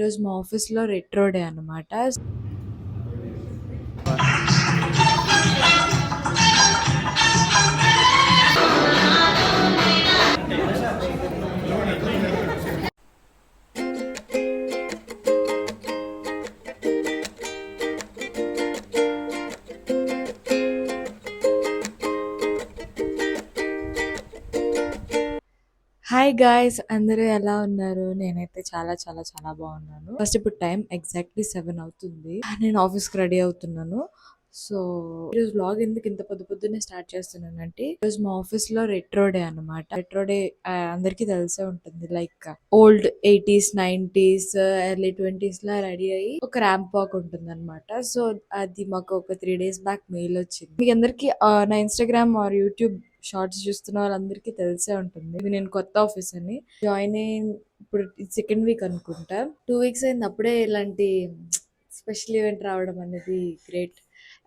ఈరోజు మా ఆఫీస్‌లో రెట్రో డే అన్నమాట. హాయ్ గాయ్స్, అందరూ ఎలా ఉన్నారు? నేనైతే చాలా చాలా చాలా బాగున్నాను. ఫస్ట్ ఇప్పుడు టైం ఎగ్జాక్ట్లీ 7 అవుతుంది. నేను ఆఫీస్కి రెడీ అవుతున్నాను. సో ఈరోజు వ్లాగ్ ఎందుకు ఇంత పొద్దున్నే స్టార్ట్ చేస్తున్నానంటే, ఈరోజు మా ఆఫీస్లో రెట్రో డే అనమాట. రెట్రో డే అందరికీ తెలిసే ఉంటుంది. Like old 80s 90s early 20s లా రెడీ అయ్యి ఒక ర్యాంప్ వాక్ ఉంటుంది అనమాట. సో అది మాకు ఒక 3 days బ్యాక్ మెయిల్ వచ్చింది. మీ అందరికి నా ఇన్స్టాగ్రామ్ ఆర్ యూట్యూబ్ షార్ట్స్ చూస్తున్న వాళ్ళందరికీ తెలిసే ఉంటుంది. ఇది నేను కొత్త ఆఫీస్ అని జాయిన్ అయిన ఇప్పుడు సెకండ్ వీక్ అనుకుంటా. 2 weeks అయింది. అప్పుడే ఇలాంటి స్పెషల్ ఈవెంట్ రావడం అనేది గ్రేట్.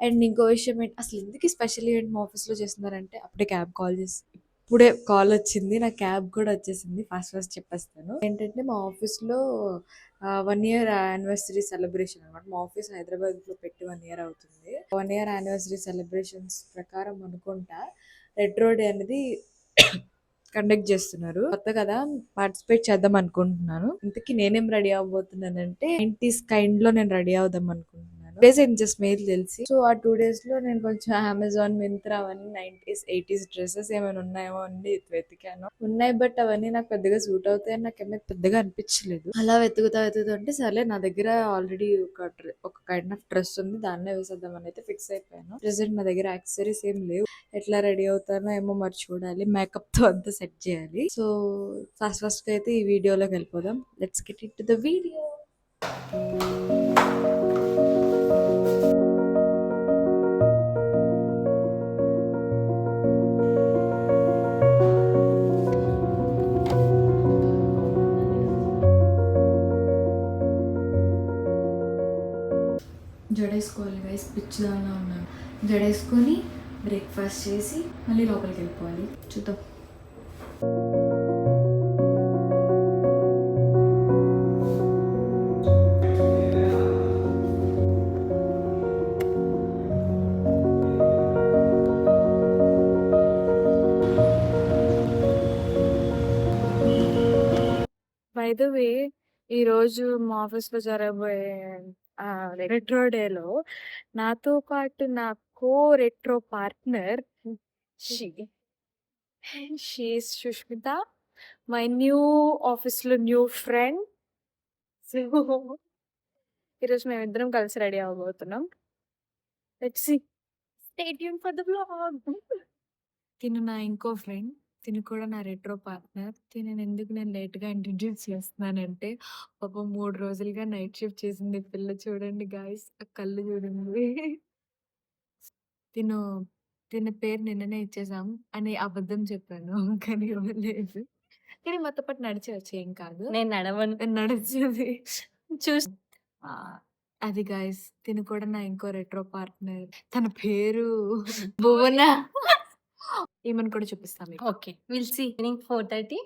అండ్ ఇంకో విషయం ఏంటి, అసలు ఎందుకు స్పెషల్ ఈవెంట్ మా ఆఫీస్లో చేస్తున్నారంటే, అప్పుడే క్యాబ్ కాల్ చేసి ఇప్పుడే కాల్ వచ్చింది. నా క్యాబ్ కూడా వచ్చేసింది. ఫాస్ట్ చెప్పేస్తాను. ఏంటంటే మా ఆఫీస్లో 1 year యానివర్సరీ సెలబ్రేషన్ అనమాట. మా ఆఫీస్ హైదరాబాద్లో పెట్టి 1 year అవుతుంది. 1 year యానివర్సరీ సెలబ్రేషన్స్ ప్రకారం అనుకుంటా రెట్రో డే అనేది కండక్ట్ చేస్తున్నారు. కొత్త కదా, పార్టిసిపేట్ చేద్దాం అనుకుంటున్నాను. ఇంతకీ నేనేం రెడీ అవ్వబోతున్నానంటే 90s కైండ్ లో నేను రెడీ అవుదాం అనుకుంటున్నాను. డేస్ జస్ట్ మెయిల్ తెలిసి, సో ఆ 2 days లో నేను కొంచెం అమెజాన్, మింత్రా అవన్నీ 90s 80s డ్రెస్సెస్ ఏమైనా ఉన్నాయేమో అని వెతికాను. ఉన్నాయి, బట్ అవన్నీ నాకు పెద్దగా సూట్ అవుతాయని నాకేమీ పెద్దగా అనిపించలేదు. అలా వెతుకుతుంటే సర్లే, నా దగ్గర ఆల్రెడీ ఒక కైండ్ ఆఫ్ డ్రెస్ ఉంది, దాన్నే వేసేద్దాం అని అయితే ఫిక్స్ అయిపోయాను. ప్రెసెంట్ నా దగ్గర యాక్సెసరీస్ ఏం లేవు. ఎట్లా రెడీ అవుతానో ఏమో మరి చూడాలి. మేకప్ తో అంతా సెట్ చేయాలి. సో ఫస్ట్ అయితే ఈ వీడియోలోకి వెళ్ళిపోదాం. Let's get it to the video. జడేసుకోవాలి గైస్, పిచ్చిదానిలా ఉన్నాను. జడేసుకొని బ్రేక్ఫాస్ట్ చేసి మళ్ళీ లోపలికి వెళ్ళిపోవాలి. చూద్దాం. బై ద వే, ఈరోజు మా ఆఫీస్లో జరగబోయే రెట్రో డేలో నాతో పాటు నా retro partner she's Sushmita, my new ఆఫీస్లో న్యూ ఫ్రెండ్. సో ఈరోజు మేమిద్దరం కలిసి రెడీ అవ్వబోతున్నాం. Let's see, stay tune for the vlog. తిను నా ఇంకో ఫ్రెండ్, తిను కూడా నా రెట్రో పార్ట్నర్. తినని ఎందుకు నేను లేట్గా ఇంట్రడ్యూస్ చేస్తున్నానంటే, ఒక 3 రోజులుగా నైట్ షిఫ్ట్ చేసింది పిల్ల. చూడండి గాయస్, ఆ కళ్ళు చూడండి. తిన పేరు నిన్ననే ఇచ్చేసాం అని అబద్ధం చెప్పాను, కానీ ఇవ్వలేదు. కానీ మాతో పాటు నడిచేవచ్చు, ఏం కాదు. నేను నడవను. నడిచేది చూసి అది గాయస్, తిను కూడా నా ఇంకో రెట్రో పార్ట్నర్. తన పేరు భువన. ఏమని కూడా చూపిస్తాం మీకు. Okay, will see. Evening 4:30.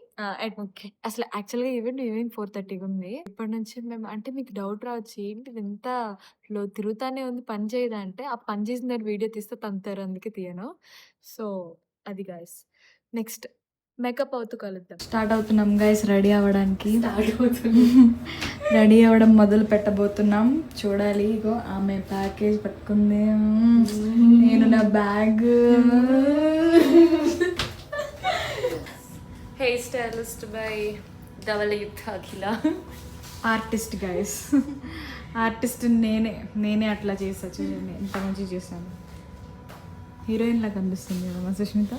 Okay, అసలు యాక్చువల్గా ఈవినింగ్ 4:30 ఉంది. ఇప్పటి నుంచి మేము అంటే మీకు డౌట్ రావచ్చు, ఏంటి ఇది ఎంత తిరుగుతానే ఉంది, పని చేయదా అంటే, ఆ పని చేసిన దాన్ని వీడియో తీస్తే తంతారు, అందుకే తీయను. సో అది గాయస్, నెక్స్ట్ మేకప్ అవుతూ కలుద్దాం. స్టార్ట్ అవుతున్నాం గైస్ రెడీ అవ్వడానికి. రెడీ అవ్వడం మొదలు పెట్టబోతున్నాం. చూడాలి, ఇగో ఆమె ప్యాకేజ్ పట్టుకుంది, నేను నా బ్యాగ్. హెయిర్ స్టైలిస్ట్ బై ధవలయుత్ అఖిల. ఆర్టిస్ట్ గైస్, ఆర్టిస్ట్ నేనే అట్లా చేసా. చూడండి ఎంత మంచిగా చేశాను. హీరోయిన్ లా కనిపిస్తుంది కదా మా సుష్మిత.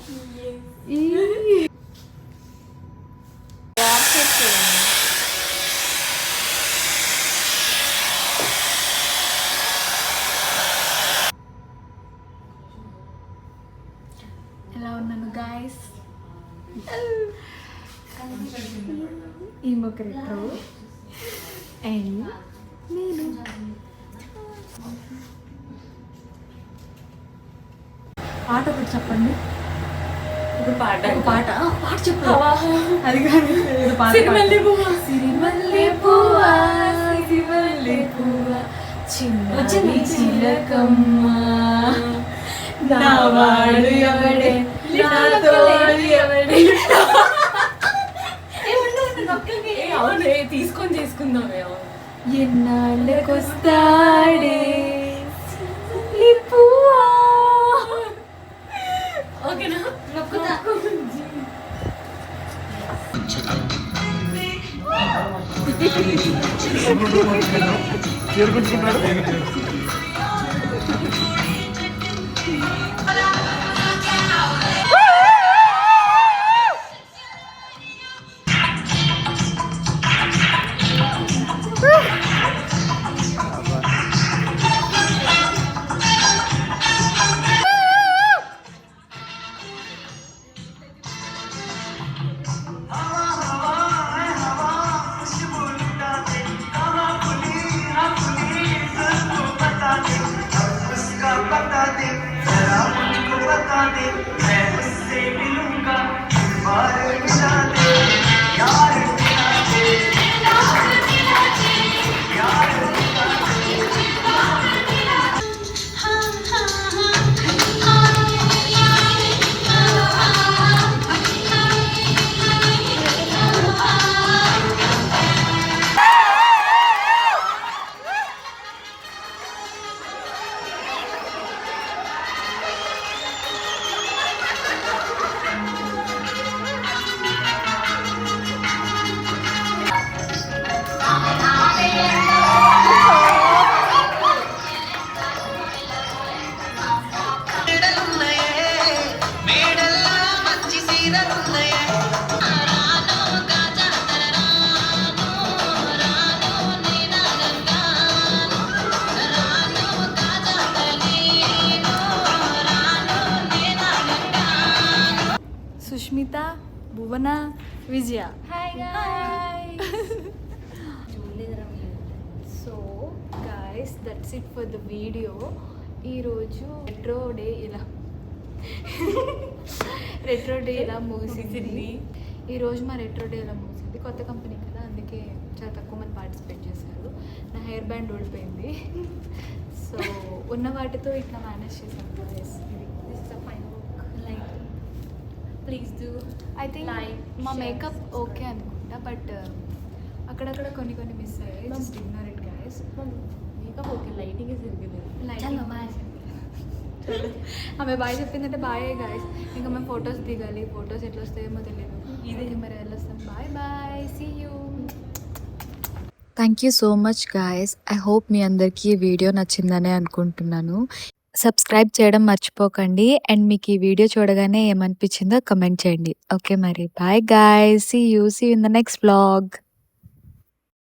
ఎలా ఉన్నాను గాయస్? ఈ మొక్క రెట్రో అండ్ నేను. పాట ఒకటి చెప్పండి. ఇప్పుడు పాట పాట చెప్పు. అది కానీ సిరిమల్లె పువ్వా, సిరిమల్లె పువ్వా, చిన్నది చిలకమ్మ నా వాడు ఎవడే నా తోడు ఎవడే. అవునే తీసుకొని చేసుకుందాం. ఎన్నాళ్ళకొస్తాడే పువ్వా. ఓకేనా? నొక్కుతా. Sushmita, Bhuvana, Vijaya. Hi guys. So guys that's it for the video. ఈరోజు రెట్రో డే ఇలా ముగిసింది. ఈరోజు మా రెట్రో డే ఇలా ముగిసింది. కొత్త కంపెనీ కదా, అందుకే చాలా తక్కువ మంది పార్టిసిపేట్ చేశారు. నా హెయిర్ బ్యాండ్ ఊడిపోయింది. సో ఉన్న వాటితో ఇట్లా మేనేజ్ చేశాను guys. This is a fine book. Like, please do. I think Like, మా share, మేకప్ subscribe. ఓకే అనుకుంటా, బట్ అక్కడక్కడ కొన్ని మిస్ అయ్యాయి. Just ignore it guys. Makeup okay, lighting సరిగ్గా చలో బాయ్. ఆమె బాయ్ చెప్పిందంటే బాయ్ గైస్. ఇంకా మేము ఫొటోస్ దిగాలి. ఫొటోస్ ఎట్లా వస్తాయేమో తెలియదు. ఇదే మరి వెళ్ళొస్తాం. Bye bye, see you. Thank you so much guys. I hope మీ అందరికీ ఈ వీడియో నచ్చిందనే అనుకుంటున్నాను. సబ్స్క్రైబ్ చేయడం మర్చిపోకండి. అండ్ మీకు ఈ వీడియో చూడగానే ఏమనిపించిందో కమెంట్ చేయండి. ఓకే మరి bye guys, see you in the next vlog.